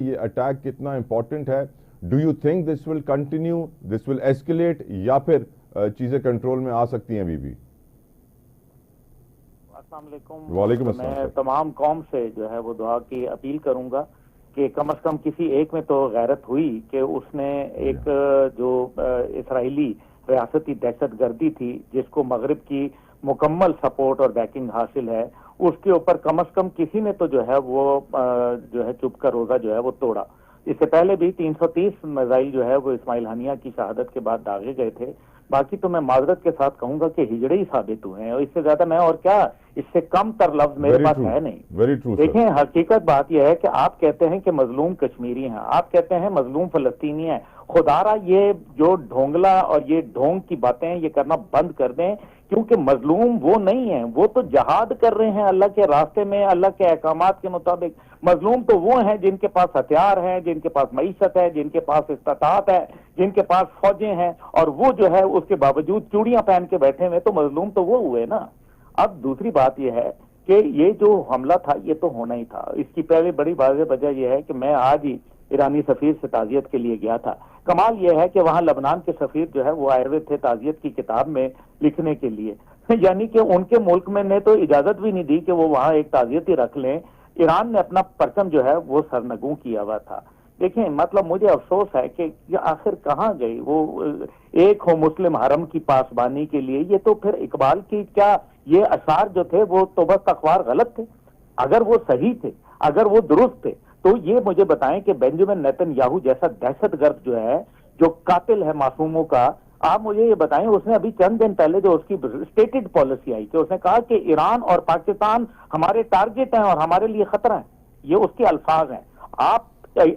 ये अटैक कितना इंपॉर्टेंट है? Do you think this will continue, this will escalate, या फिर चीजें कंट्रोल में आ सकती हैं अभी भी? अस्सलाम वालेकुम। वालेकुम अस्सलाम मैं सर। तमाम कौम से जो है वो दुआ की अपील करूंगा कि कम से कम किसी एक में तो गैरत हुई कि उसने एक जो इसराइली रियासती दहशतगर्दी थी जिसको मगरिब की मुकम्मल सपोर्ट और बैकिंग हासिल है, उसके ऊपर कम से कम किसी ने तो जो है वो जो है चुप का रोजा जो है वो तोड़ा। इससे पहले भी 330 मिसाइल जो है वो इस्माइल हानिया की शहादत के बाद दागे गए थे। बाकी तो मैं माजरत के साथ कहूंगा कि हिजड़े ही साबित हुए हैं, और इससे ज्यादा मैं और क्या, इससे कम तर लफ्ज मेरे पास है नहीं। Very true. देखें, हकीकत बात यह है कि आप कहते हैं कि मजलूम कश्मीरी हैं, आप कहते हैं मजलूम फलस्तीनी हैं। खुदारा ये जो ढोंगला और ये ढोंग की बातें ये करना बंद कर दें, क्योंकि मजलूम वो नहीं है, वो तो जहाद कर रहे हैं अल्लाह के रास्ते में, अल्लाह के अहकामात के मुताबिक। मजलूम तो वो हैं जिनके पास हथियार हैं, जिनके पास मईशत है, जिनके पास इस्तात है, जिनके पास फौजें हैं, और वो जो है उसके बावजूद चूड़ियां पहन के बैठे हुए, तो मजलूम तो वो हुए ना। अब दूसरी बात यह है कि ये जो हमला था ये तो होना ही था। इसकी पहले बड़ी वजह यह है कि मैं आज ही ईरानी सफीर से ताजियत के लिए गया था। कमाल यह है कि वहां लबनान के सफीर जो है वो आए हुए थे ताजियत की किताब में लिखने के लिए, यानी कि उनके मुल्क में ने तो इजाजत भी नहीं दी कि वो वहां एक ताजियत ही रख लें। ईरान ने अपना परचम जो है वो सरनगू किया हुआ था। देखें, मतलब मुझे अफसोस है कि ये आखिर कहाँ गई वो एक हो मुस्लिम हरम की पासबानी के लिए। ये तो फिर इकबाल की क्या ये अशार जो थे वो तो बस अखबार गलत थे? अगर वो सही थे, अगर वो दुरुस्त थे, तो ये मुझे बताएं कि बेंजामिन नेतन्याहू जैसा दहशतगर्द जो है, जो कातिल है मासूमों का, आप मुझे ये बताएं, उसने अभी चंद दिन पहले जो उसकी स्टेटेड पॉलिसी आई कि उसने कहा कि ईरान और पाकिस्तान हमारे टारगेट हैं और हमारे लिए खतरा है। ये उसके अल्फाज हैं। आप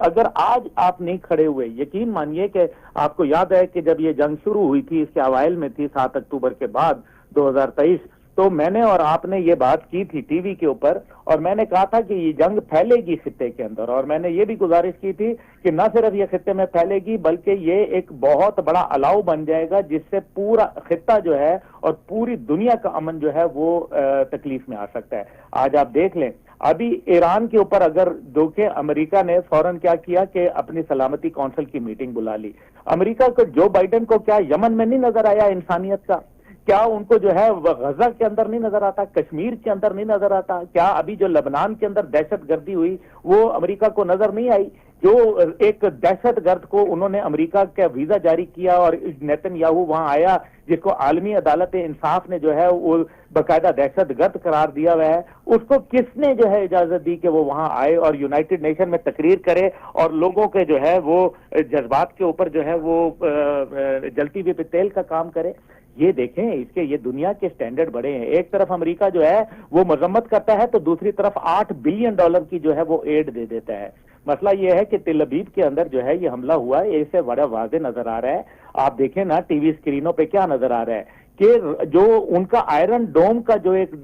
अगर आज आप नहीं खड़े हुए, यकीन मानिए कि आपको याद है कि जब ये जंग शुरू हुई थी, इसके अवाइल में थी 7 अक्टूबर के बाद 2023, तो मैंने और आपने ये बात की थी टीवी के ऊपर, और मैंने कहा था कि ये जंग फैलेगी खित्ते के अंदर, और मैंने ये भी गुजारिश की थी कि न सिर्फ ये खित्ते में फैलेगी बल्कि ये एक बहुत बड़ा अलाव बन जाएगा जिससे पूरा खित्ता जो है और पूरी दुनिया का अमन जो है वो तकलीफ में आ सकता है। आज आप देख लें, अभी ईरान के ऊपर अगर देखें, अमेरिका ने फौरन क्या किया कि अपनी सलामती काउंसिल की मीटिंग बुला ली। अमेरिका को, जो बाइडेन को क्या यमन में नहीं नजर आया इंसानियत का? क्या उनको जो है गजा के अंदर नहीं नजर आता? कश्मीर के अंदर नहीं नजर आता? क्या अभी जो लेबनान के अंदर दहशतगर्दी हुई वो अमेरिका को नजर नहीं आई? जो एक दहशतगर्द को उन्होंने अमेरिका का वीजा जारी किया और नेतन्याहू वहां आया, जिसको आलमी अदालत इंसाफ ने जो है वो बाकायदा दहशतगर्द करार दिया हुआ है, उसको किसने जो है इजाजत दी कि वो वहां आए और यूनाइटेड नेशन में तकरीर करे और लोगों के जो है वो जज्बात के ऊपर जो है वो जलती हुई तेल का काम करे? ये देखें, इसके ये दुनिया के स्टैंडर्ड बड़े हैं। एक तरफ अमेरिका जो है वो मजम्मत करता है, तो दूसरी तरफ $8 बिलियन की जो है वो एड दे देता है। मसला ये है कि तेल अवीव के अंदर जो है ये हमला हुआ है, इससे बड़ा वाज़े नजर आ रहा है। आप देखें ना टीवी स्क्रीनों पे क्या नजर आ रहा है कि जो उनका आयरन डोम का जो एक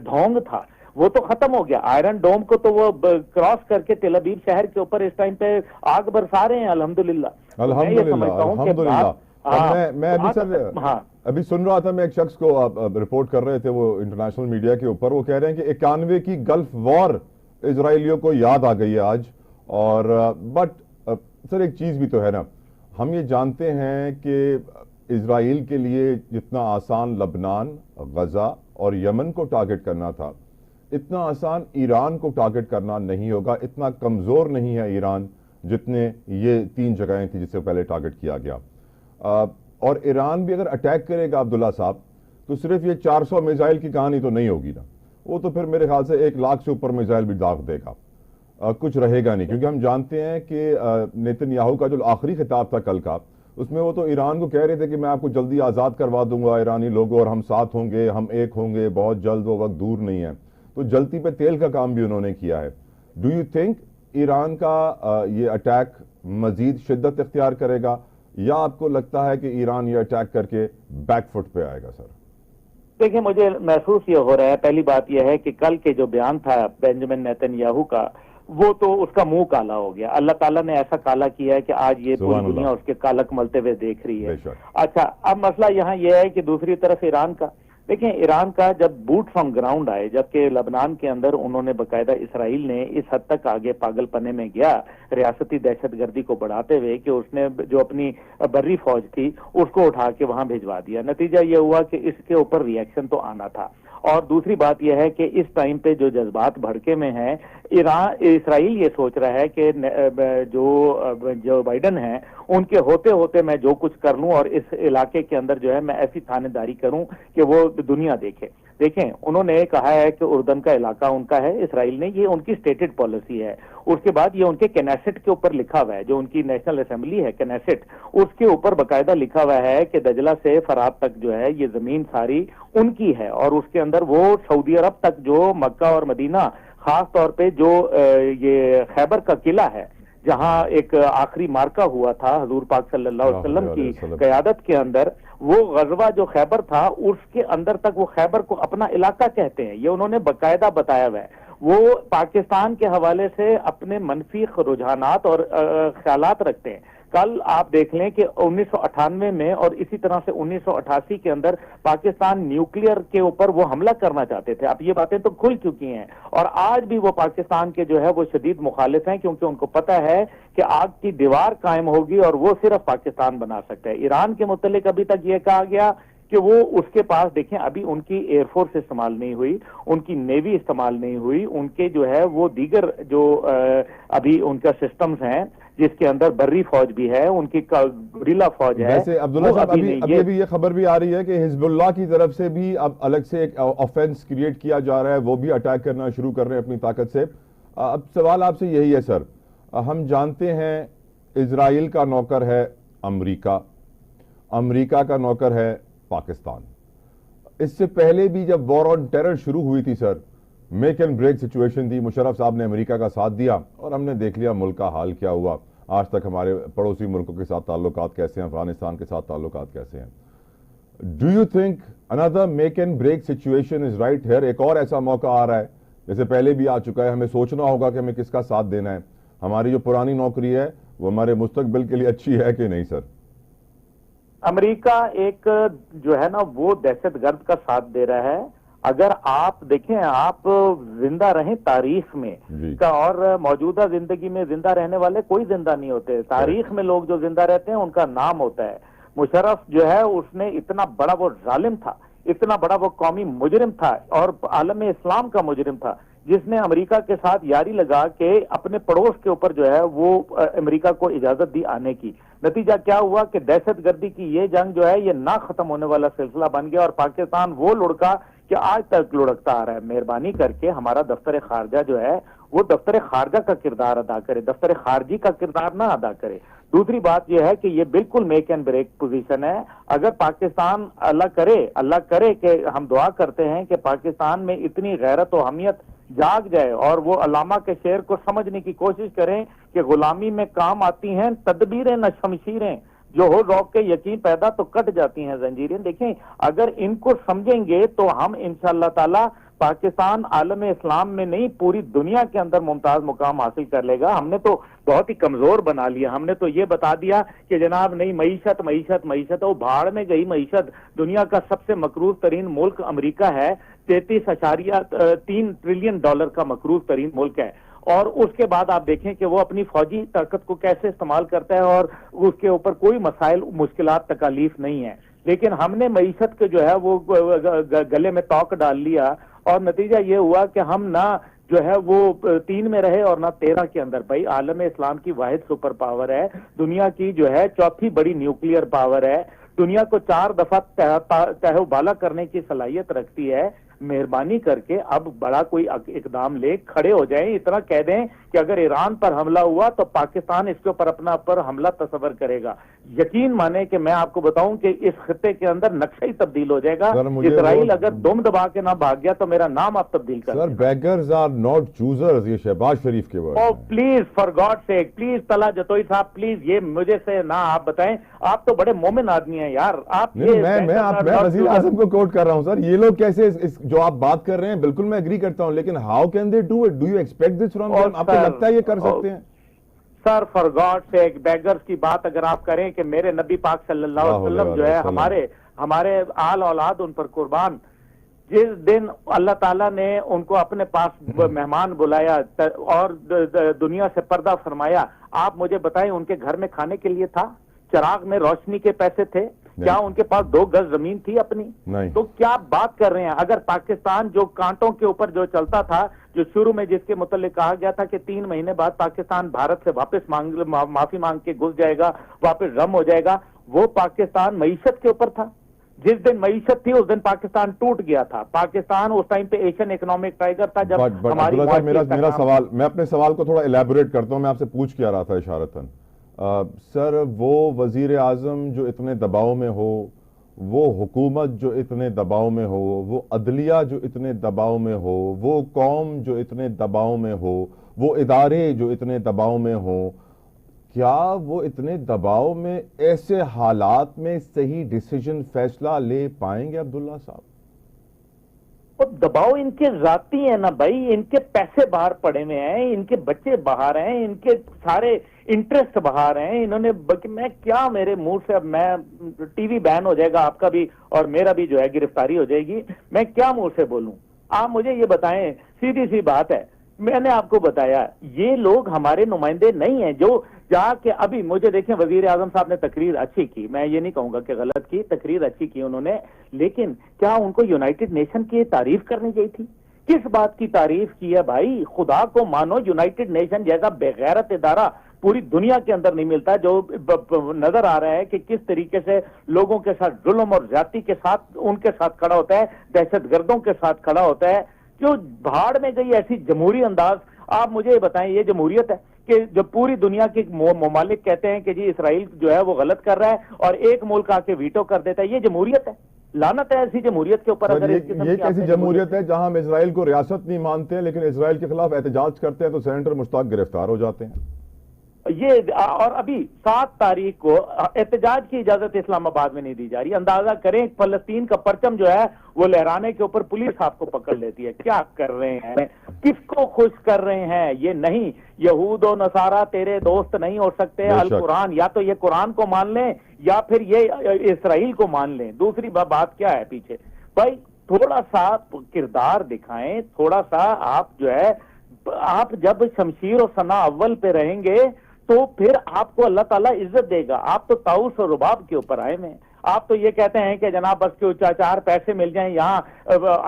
ढोंग था वो तो खत्म हो गया। आयरन डोम को तो वो क्रॉस करके तेल अवीव शहर के ऊपर इस टाइम पे आग बरसा रहे हैं। अल्हम्दुलिल्लाह, अल्हम्दुलिल्लाह। मैं अभी सर, हाँ, अभी सुन रहा था, मैं एक शख्स को आप रिपोर्ट कर रहे थे वो इंटरनेशनल मीडिया के ऊपर, वो कह रहे हैं कि 91 की गल्फ वॉर इजराइलियों को याद आ गई है आज। और बट सर एक चीज भी तो है ना, हम ये जानते हैं कि इजराइल के लिए जितना आसान लबनान, गजा और यमन को टारगेट करना था, इतना आसान ईरान को टारगेट करना नहीं होगा। इतना कमजोर नहीं है ईरान जितने ये 3 जगहें थी जिससे पहले टारगेट किया गया। और ईरान भी अगर अटैक करेगा अब्दुल्ला साहब, तो सिर्फ ये 400 मिसाइल की कहानी तो नहीं होगी ना, वो तो फिर मेरे ख्याल से 1 लाख से ऊपर मिसाइल भी दाग देगा। कुछ रहेगा नहीं, क्योंकि हम जानते हैं कि नेतन्याहू का जो आखिरी खिताब था कल का, उसमें वो तो ईरान को कह रहे थे कि मैं आपको जल्दी आज़ाद करवा दूंगा ईरानी लोगों, और हम साथ होंगे, हम एक होंगे, बहुत जल्द, वो वक्त दूर नहीं है। तो जलती पे तेल का काम भी उन्होंने किया है। डू यू थिंक ईरान का ये अटैक मजीद शिद्दत इख्तियार करेगा, या आपको लगता है कि ईरान ये अटैक करके बैकफुट पे आएगा? सर देखिए, मुझे महसूस ये हो रहा है, पहली बात यह है कि कल के जो बयान था बेंजामिन नेतन्याहू का, वो तो उसका मुंह काला हो गया। अल्लाह ताला ने ऐसा काला किया है कि आज ये पूरी दुनिया उसके कालक मलते हुए देख रही है। अच्छा, अब मसला यहाँ यह है कि दूसरी तरफ ईरान का, देखिए, ईरान का जब बूट्स ऑन ग्राउंड आए, जबकि लबनान के अंदर उन्होंने बकायदा, इसराइल ने इस हद तक आगे पागलपने में गया रियासती दहशतगर्दी को बढ़ाते हुए कि उसने जो अपनी बर्री फौज थी उसको उठा के वहां भिजवा दिया। नतीजा ये हुआ कि इसके ऊपर रिएक्शन तो आना था। और दूसरी बात यह है कि इस टाइम पे जो जज्बात भड़के में हैं, इसराइल ये सोच रहा है कि जो बाइडन है उनके होते होते मैं जो कुछ कर लूं और इस इलाके के अंदर जो है मैं ऐसी थानेदारी करूं कि वो दुनिया देखे। देखें, उन्होंने कहा है कि उर्दन का इलाका उनका है, इसराइल ने, ये उनकी स्टेटेड पॉलिसी है। उसके बाद ये उनके कैनेसेट के ऊपर लिखा हुआ है, जो उनकी नेशनल असेंबली है कैनेसेट, उसके ऊपर बकायदा लिखा हुआ है कि दजला से फरात तक जो है ये जमीन सारी उनकी है। और उसके अंदर वो सऊदी अरब तक जो मक्का और मदीना, खास तौर पे जो ये खैबर का किला है जहां एक आखिरी मार्का हुआ था हजूर पाक सल्लल्लाहु अलैहि वसल्लम की क़यादत के अंदर, वो गजवा जो खैबर था उसके अंदर तक वो खैबर को अपना इलाका कहते हैं, ये उन्होंने बकायदा बताया हुआ है। वो पाकिस्तान के हवाले से अपने मनफी रुझानात और ख्यालात रखते हैं। कल आप देख लें कि 1998 में और इसी तरह से 1988 के अंदर पाकिस्तान न्यूक्लियर के ऊपर वो हमला करना चाहते थे। अब ये बातें तो खुल चुकी हैं और आज भी वो पाकिस्तान के जो है वो शदीद मुखालिफ हैं, क्योंकि उनको पता है कि आग की दीवार कायम होगी और वो सिर्फ पाकिस्तान बना सकता है। ईरान के मुतल्लिक अभी तक ये कहा गया कि वो उसके पास, देखें, अभी उनकी एयरफोर्स इस्तेमाल नहीं हुई, उनकी नेवी इस्तेमाल नहीं हुई, उनके जो है वो दीगर जो अभी उनका सिस्टम्स हैं जिसके अंदर बर्री फौज भी है, उनकी गुरिल्ला फौज है। वैसे अब्दुल्ला साहब, अभी ये खबर भी आ रही है कि हिजबुल्लाह की तरफ से भी अब अलग से एक ऑफेंस क्रिएट किया जा रहा है, वो भी अटैक करना शुरू कर रहे हैं अपनी ताकत से। अब सवाल आपसे यही है सर, हम जानते हैं इजराइल का नौकर है अमरीका, अमरीका का नौकर है पाकिस्तान। इससे पहले भी जब वॉर ऑन टेरर शुरू हुई थी sir, make and break situation थी, मुशर्रफ साहब ने अमेरिका का साथ दिया और हमने देख लिया मुल्क का हाल क्या हुआ। आज तक हमारे पड़ोसी मुल्कों के साथ ताल्लुकात कैसे हैं, अफगानिस्तान के साथ ताल्लुकात कैसे हैं। Do you think another make and break situation is right here? एक और ऐसा मौका आ रहा है, जैसे पहले भी आ चुका है, हमें सोचना होगा कि हमें किसका साथ देना है। हमारी जो पुरानी नौकरी है वो हमारे मुस्तकबिल के लिए अच्छी है कि नहीं सर? अमेरिका एक जो है ना वो दहशतगर्द का साथ दे रहा है। अगर आप देखें, आप जिंदा रहें तारीख में का, और मौजूदा जिंदगी में जिंदा रहने वाले कोई जिंदा नहीं होते, तारीख में लोग जो जिंदा रहते हैं उनका नाम होता है। मुशर्रफ जो है उसने इतना बड़ा वो जालिम था, इतना बड़ा वो कौमी मुजरिम था और आलम इस्लाम का मुजरिम था, जिसने अमेरिका के साथ यारी लगा के अपने पड़ोस के ऊपर जो है वो अमेरिका को इजाजत दी आने की। नतीजा क्या हुआ कि दहशतगर्दी की ये जंग जो है ये ना खत्म होने वाला सिलसिला बन गया और पाकिस्तान वो लुढ़का कि आज तक लुढ़कता आ रहा है। मेहरबानी करके हमारा दफ्तर खारजा जो है वो दफ्तर खारजा का किरदार अदा करे, दफ्तर खारजी का किरदार ना अदा करे। दूसरी बात यह है कि ये बिल्कुल मेक एंड ब्रेक पोजीशन है। अगर पाकिस्तान, अल्लाह करे कि हम दुआ करते हैं कि पाकिस्तान में इतनी गैरत और हमियत जाग जाए और वो अल्लामा के शेर को समझने की कोशिश करें कि गुलामी में काम आती हैं तदबीरें न शमशीरें, जो हो रौक के यकीन पैदा तो कट जाती हैं जंजीरें। देखें, अगर इनको समझेंगे तो हम इंशाअल्लाह ताला पाकिस्तान आलम इस्लाम में नहीं पूरी दुनिया के अंदर मुमताज मुकाम हासिल कर लेगा। हमने तो बहुत ही कमजोर बना लिया, हमने तो ये बता दिया कि जनाब नहीं, मईशत मईशत मईशत, वो भाड़ में गई मईशत। दुनिया का सबसे मकरूज तरीन मुल्क अमेरिका है, 33.3 ट्रिलियन डॉलर का मकरूज तरीन मुल्क है। और उसके बाद आप देखें कि वो अपनी फौजी ताकत को कैसे इस्तेमाल करता है और उसके ऊपर कोई मसाइल, मुश्किलात, तकालीफ नहीं है। लेकिन हमने मईशत के जो है वो गले में तौक डाल लिया और नतीजा ये हुआ कि हम ना जो है वो 3 में रहे और ना 13 के अंदर। भाई, आलम इस्लाम की वाहिद सुपर पावर है, दुनिया की जो है चौथी बड़ी न्यूक्लियर पावर है, दुनिया को 4 दफा तहवाला करने की सलाहियत रखती है। मेहरबानी करके अब बड़ा कोई इकदाम ले, खड़े हो जाएं, इतना कह दें कि अगर ईरान पर हमला हुआ तो पाकिस्तान इसके ऊपर अपना पर हमला तस्वर करेगा। यकीन माने कि मैं आपको बताऊं कि इस खित्ते के अंदर नक्शा ही तब्दील हो जाएगा। इसराइल अगर दुम दबा के ना भाग गया तो मेरा नाम आप तब्दील कर। Sir, beggars are not choosers, ये शहबाज शरीफ के word. Oh please, for god sake, please तला जतोई साहब, प्लीज ये मुझे से ना आप बताएं। आप तो बड़े मोमिन आदमी हैं यार। आप मैं वजीर आजम को कोट कर रहा हूं सर। ये लोग कैसे जो आप बात कर रहे हैं, बिल्कुल मैं एग्री करता हूं, लेकिन how can they do it? Do you expect this from them? आपको लगता है ये कर सकते हैं? सर, फॉर गॉड से एक बेगर्स की बात अगर आप करें कि मेरे नबी पाक सल्लल्लाहु अलैहि वसल्लम जो है हमारे आल औलाद उन पर कुर्बान, जिस दिन अल्लाह ताला ने उनको अपने पास मेहमान बुलाया और दुनिया से पर्दा फरमाया, आप मुझे बताएं उनके घर में खाने के लिए था? चिराग में रोशनी के पैसे थे? क्या उनके पास 2 गज जमीन थी अपनी? तो क्या बात कर रहे हैं? अगर पाकिस्तान जो कांटों के ऊपर जो चलता था, जो शुरू में जिसके मुतालिक कहा गया था कि 3 महीने बाद पाकिस्तान भारत से वापस माफी मांग के घुस जाएगा, वापस रम हो जाएगा, वो पाकिस्तान मईशत के ऊपर था। जिस दिन मईशत थी उस दिन पाकिस्तान टूट गया था। पाकिस्तान उस टाइम पे एशियन इकोनॉमिक टाइगर था। जब हमारी मेरा सवाल, मैं अपने सवाल को थोड़ा इलेबोरेट करता हूं। मैं आपसे पूछ क्या रहा था इशारतन, सर वो वजीर आजम जो इतने दबाव में हो, वो हुकूमत जो इतने दबाव में हो, वो अदलिया जो इतने दबाव में हो, वो कौम जो इतने दबाव में हो, वो इदारे जो इतने दबाव में हो, क्या वो इतने दबाव में ऐसे हालात में सही डिसीजन फैसला ले पाएंगे अब्दुल्ला साहब? तो दबाव इनके जाती है ना भाई, इनके पैसे बाहर पड़े हुए हैं, इनके बच्चे बाहर हैं, इनके सारे इंटरेस्ट बाहर हैं। इन्होंने मैं क्या, मेरे मुंह से अब मैं टीवी बैन हो जाएगा आपका भी और मेरा भी जो है गिरफ्तारी हो जाएगी। मैं क्या मुंह से बोलूं? आप मुझे ये बताएं, सीधी सी बात है, मैंने आपको बताया ये लोग हमारे नुमाइंदे नहीं हैं। जो जाके अभी मुझे देखें, वजीर आजम साहब ने तकरीर अच्छी की, मैं ये नहीं कहूंगा कि गलत की, तकरीर अच्छी की उन्होंने, लेकिन क्या उनको यूनाइटेड नेशन की तारीफ करनी चाहिए थी? किस बात की तारीफ की है भाई? खुदा को मानो, यूनाइटेड नेशन जैसा बेगैरत इदारा पूरी दुनिया के अंदर नहीं मिलता। जो नजर आ रहा है कि किस तरीके से लोगों के साथ जुल्म और ज्यादती के साथ उनके साथ खड़ा होता है, दहशतगर्दों के साथ खड़ा होता है, जो भाड़ में गई ऐसी जमहूरी अंदाज। आप मुझे बताएं, ये जमहूरियत है कि जो पूरी दुनिया के ममालिक कहते हैं कि जी इसराइल जो है वो गलत कर रहा है और एक मुल्क आके वीटो कर देता है? ये जमहूरियत है? लानत है ऐसी जमहूरियत के ऊपर। अगर ये कैसी जमहूरियत है जहां हम इसराइल को रियासत नहीं मानते हैं, लेकिन इसराइल के खिलाफ एहतजाज करते हैं तो सेनेटर मुश्ताक गिरफ्तार हो जाते हैं? ये और अभी 7 तारीख को एहतजाज की इजाजत इस्लामाबाद में नहीं दी जा रही। अंदाजा करें, फलस्तीन का परचम जो है वो लहराने के ऊपर पुलिस आपको पकड़ लेती है। क्या कर रहे हैं? किसको खुश कर रहे हैं? ये नहीं, यहूद और नसारा तेरे दोस्त नहीं हो सकते। अल कुरान, या तो ये कुरान को मान लें या फिर ये इसराइल को मान लें। दूसरी बात क्या है पीछे? भाई थोड़ा सा किरदार दिखाएं, थोड़ा सा आप जो है, आप जब शमशीर और सना अव्वल पे रहेंगे तो फिर आपको अल्लाह ताला इज्जत देगा। आप तो ताउस और रुबाब के ऊपर आए हैं। आप तो ये कहते हैं कि जनाब बस के 4 पैसे मिल जाएं। यहाँ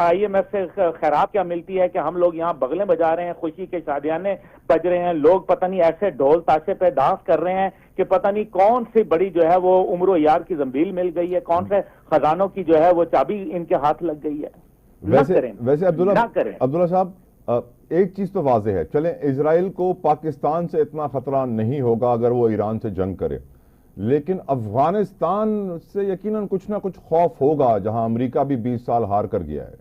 IMF से खैरात क्या मिलती है कि हम लोग यहाँ बगलें बजा रहे हैं, खुशी के शादियाने बज रहे हैं, लोग पता नहीं ऐसे ढोल ताशे पे डांस कर रहे हैं कि पता नहीं कौन सी बड़ी जो है वो उम्र यार की जंबील मिल गई है, कौन से खजानों की जो है वो चाबी इनके हाथ लग गई है। वैसे अब्दुल्ला साहब, एक चीज तो वाज़ेह है, चलें इजराइल को पाकिस्तान से इतना खतरा नहीं होगा अगर वो ईरान से जंग करे, लेकिन अफगानिस्तान से यकीनन कुछ ना कुछ खौफ होगा, जहां अमेरिका भी 20 साल हार कर गया है।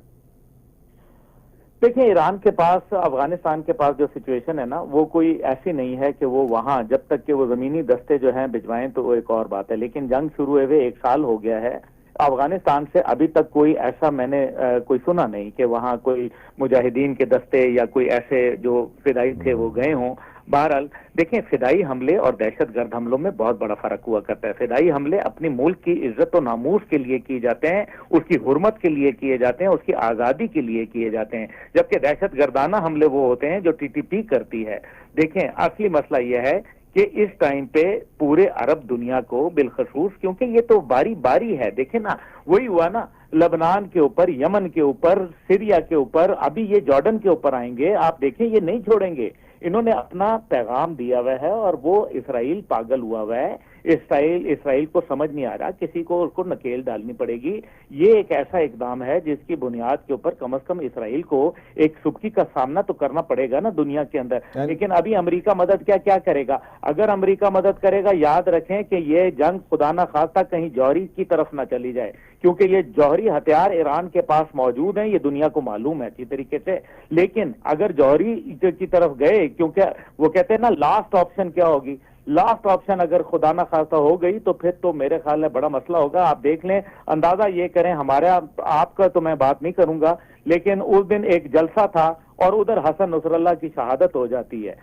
देखिए, ईरान के पास, अफगानिस्तान के पास जो सिचुएशन है ना, वो कोई ऐसी नहीं है कि वो वहां जब तक कि वो जमीनी दस्ते जो हैं भिजवाएं तो वो एक और बात है। लेकिन जंग शुरू हुए 1 साल हो गया है। अफगानिस्तान से अभी तक कोई ऐसा मैंने कोई सुना नहीं कि वहां कोई मुजाहिदीन के दस्ते या कोई ऐसे जो फिदाई थे वो गए हों। बहरहाल देखें, फिदाई हमले और दहशतगर्द हमलों में बहुत बड़ा फर्क हुआ करता है। फिदाई हमले अपने मुल्क की इज्जत और नामूस के लिए किए जाते हैं, उसकी हुर्मत के लिए किए जाते हैं, उसकी आजादी के लिए किए जाते हैं, जबकि दहशतगर्दाना हमले वो होते हैं जो TTP करती है। देखें, असली मसला यह है कि इस टाइम पे पूरे अरब दुनिया को बिलखसूस, क्योंकि ये तो बारी बारी है। देखें ना, वही हुआ ना लबनान के ऊपर, यमन के ऊपर, सीरिया के ऊपर, अभी ये जॉर्डन के ऊपर आएंगे। आप देखें, ये नहीं छोड़ेंगे। इन्होंने अपना पैगाम दिया हुआ है और वो इसराइल पागल हुआ हुआ है। इसराइल को समझ नहीं आ रहा, किसी को उसको नकेल डालनी पड़ेगी। ये एक ऐसा इकदाम है जिसकी बुनियाद के ऊपर कम से कम इसराइल को एक सुबकी का सामना तो करना पड़ेगा ना दुनिया के अंदर। लेकिन अभी अमेरिका मदद क्या करेगा? अगर अमेरिका मदद करेगा, याद रखें कि ये जंग खुदा ना खास्ता कहीं जौहरी की तरफ ना चली जाए, क्योंकि ये जौहरी हथियार ईरान के पास मौजूद हैं, ये दुनिया को मालूम है अच्छी तरीके से। लेकिन अगर जौहरी की तरफ गए, क्योंकि वो कहते हैं ना लास्ट ऑप्शन क्या होगी, लास्ट ऑप्शन अगर खुदा ना खास्ता हो गई तो फिर तो मेरे ख्याल में बड़ा मसला होगा। आप देख लें, अंदाजा ये करें, हमारा आपका तो मैं बात नहीं करूंगा, लेकिन उस दिन एक जलसा था और उधर हसन नसरल्लाह की शहादत हो जाती है।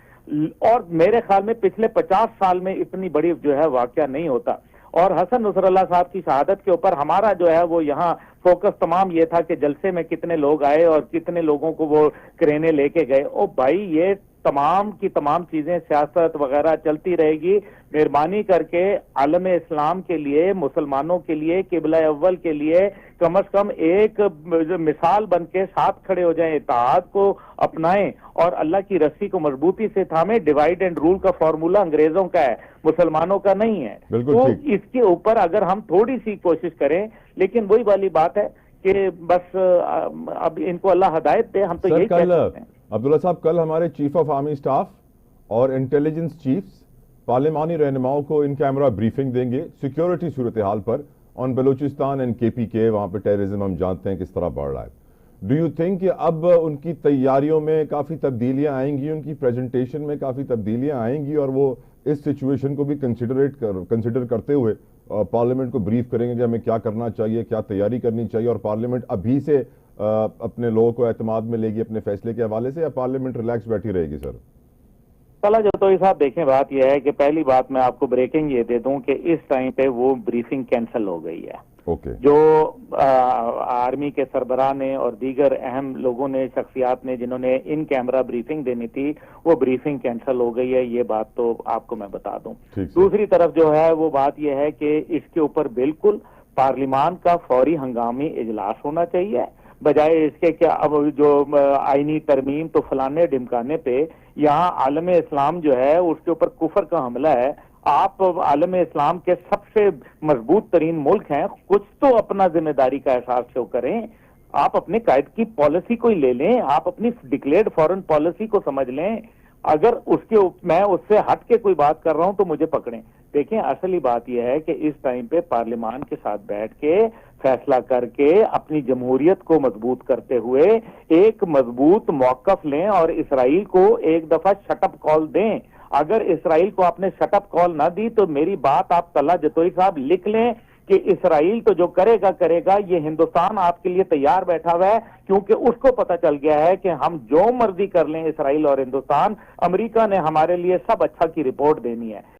और मेरे ख्याल में पिछले 50 साल में इतनी बड़ी जो है वाकया नहीं होता। और हसन नसरुल्लाह साहब की शहादत के ऊपर हमारा जो है वो यहाँ फोकस तमाम ये था कि जलसे में कितने लोग आए और कितने लोगों को वो क्रेने लेके गए। ओ भाई, ये तमाम की तमाम चीजें, सियासत वगैरह चलती रहेगी। मेहरबानी करके आलम इस्लाम के लिए, मुसलमानों के लिए, किबला अव्वल के लिए कम से कम एक मिसाल बन के साथ खड़े हो जाएं, इत्तेहाद को अपनाएं और अल्लाह की रस्सी को मजबूती से थामें। डिवाइड एंड रूल का फॉर्मूला अंग्रेजों का है, मुसलमानों का नहीं है। तो इसके ऊपर अगर हम थोड़ी सी कोशिश करें, लेकिन वही वाली बात है कि बस अब इनको अल्लाह हिदायत दे, हम तो यही कह सकते हैं। अब्दुल्ला साहब, कल हमारे चीफ ऑफ आर्मी स्टाफ और इंटेलिजेंस चीफ्स पार्लिमानी रहनुमाओं को इन कैमरा ब्रीफिंग देंगे सिक्योरिटी सूरत हाल पर ऑन बलूचिस्तान एंड KPK। वहां पर टेररिज्म हम जानते हैं किस तरह बढ़ रहा है। डू यू थिंक कि अब उनकी तैयारियों में काफ़ी तब्दीलियां आएंगी, उनकी प्रेजेंटेशन में काफ़ी तब्दीलियां आएंगी और वो इस सिचुएशन को भी कंसिडर करते हुए पार्लियामेंट को ब्रीफ करेंगे कि हमें क्या करना चाहिए, क्या तैयारी करनी चाहिए, और पार्लियामेंट अभी से अपने लोगों को एतमाद में लेगी अपने फैसले के हवाले से, या पार्लियामेंट रिलैक्स बैठी रहेगी? सर तला जतोई साहब, देखें, बात यह है कि पहली बात मैं आपको ब्रेकिंग ये दे दूं कि इस टाइम पे वो ब्रीफिंग कैंसिल हो गई है। जो आर्मी के सरबराह ने और दीगर अहम लोगों ने, शख्सियात ने, जिन्होंने इन कैमरा ब्रीफिंग देनी थी, वो ब्रीफिंग कैंसिल हो गई है। ये बात तो आपको मैं बता दूं। दूसरी तरफ जो है वो बात यह है कि इसके ऊपर बिल्कुल पार्लियामान का फौरी हंगामी इजलास होना चाहिए, बजाय इसके कि अब जो आईनी तरमीम तो फलाने ढिमकाने पे यहाँ आलम इस्लाम जो है उसके ऊपर कुफर का हमला है। आप आलम इस्लाम के सबसे मजबूत तरीन मुल्क हैं, कुछ तो अपना जिम्मेदारी का एहसास शो करें। आप अपने कायद की पॉलिसी को ही ले लें, आप अपनी डिक्लेयर्ड फॉरेन पॉलिसी को समझ लें। अगर मैं उससे हट के कोई बात कर रहा हूं तो मुझे पकड़ें। देखें, असली बात यह है कि इस टाइम पे पार्लियामान के साथ बैठ के फैसला करके अपनी जमहूरियत को मजबूत करते हुए एक मजबूत मौकफ लें और इसराइल को एक दफा शटअप कॉल दें। अगर इसराइल को आपने शटअप कॉल ना दी तो मेरी बात आप तल्ला जतोई साहब लिख लें कि इसराइल तो जो करेगा करेगा, ये हिंदुस्तान आपके लिए तैयार बैठा हुआ है, क्योंकि उसको पता चल गया है कि हम जो मर्जी कर लें इसराइल और हिंदुस्तान, अमेरिका ने हमारे लिए सब अच्छा की रिपोर्ट देनी है।